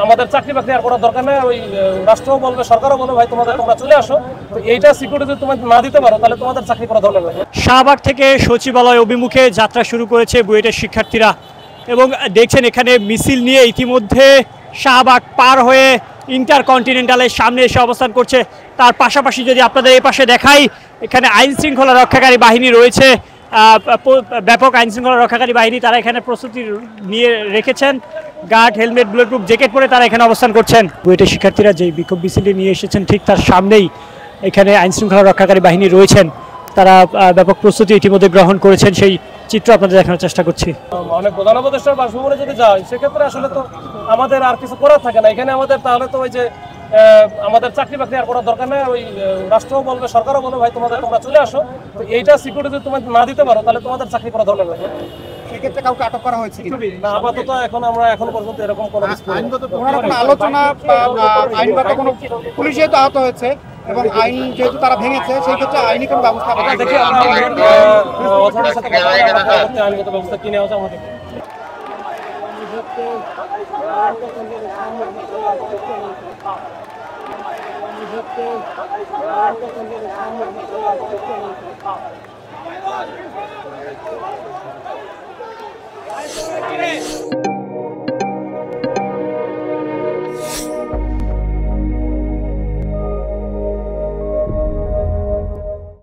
আমাদের চাকরি বাকরি আর করার দরকার নেই, ওই রাষ্ট্রও বলবে সরকারও বলবে ভাই তোমরা চলে আসো, তো এইটা সিকিউরিটি যদি তোমরা না দিতে পারো তাহলে তোমাদের চাকরি করা দরকার নেই। শাহবাগ থেকে সচিবালয় অভিমুখে যাত্রা শুরু করেছে বুয়েটের শিক্ষার্থীরা এবং দেখছেন এখানে মিছিল নিয়ে ইতিমধ্যে শাহবাগ পার হয়ে ইন্টারকন্টিনেন্টালের সামনে এসে অবস্থান করছে। তার পাশাপাশি যদি আপনাদের এই পাশে দেখাই, এখানে আইন শৃঙ্খলা রক্ষাকারী বাহিনী রয়েছে, ব্যাপক আইন শৃঙ্খলা রক্ষাকারী বাহিনী তারা এখানে প্রস্তুতি নিয়ে রেখেছেন। গার্ড, হেলমেট, বুলেটপ্রুফ জ্যাকেট পরে তারা এখানে অবস্থান করছেন। বুয়েটের শিক্ষার্থীরা যেই বিক্ষোভ মিছিলটি নিয়ে এসেছেন ঠিক তার সামনেই এখানে আইন শৃঙ্খলা রক্ষাকারী বাহিনী রয়েছেন, তারা ব্যাপক প্রস্তুতি ইতিমধ্যে গ্রহণ করেছেন, সেই চিত্র আপনাদের দেখানোর চেষ্টা করছি। অনেক প্রধান উপদেষ্টার বাসভবনে যদি যাই সেক্ষেত্রে আসলে তো আমাদের আর কিছু করার থাকে না এখানে আমাদের, তাহলে তো ওই যে আমাদের চাকরি বাকরি আর করার দরকার নেই, ওই রাষ্ট্রও বলবে সরকারও বলবে ভাই তোমরা চলে আসো, তো এইটা সিকিউরিটি যদি তোমরা না দিতে পারো তাহলে তোমাদের চাকরি করা দরকার নেই। সেক্ষেত্রে কাউকে আটক করা হয়েছে না, আপাতত আমরা এখন পর্যন্ত এরকম কোনো আলোচনা আইনগত কোনো পুলিশ যেহেতু আহত হয়েছে এবং আইন যেহেতু তারা ভেঙেছে সেই ক্ষেত্রে আইনি কোনো ব্যবস্থা দেখি আমরা অথরিটির সাথে আইনগত ব্যবস্থা কি নেওয়া যায় আমাদের। Hey!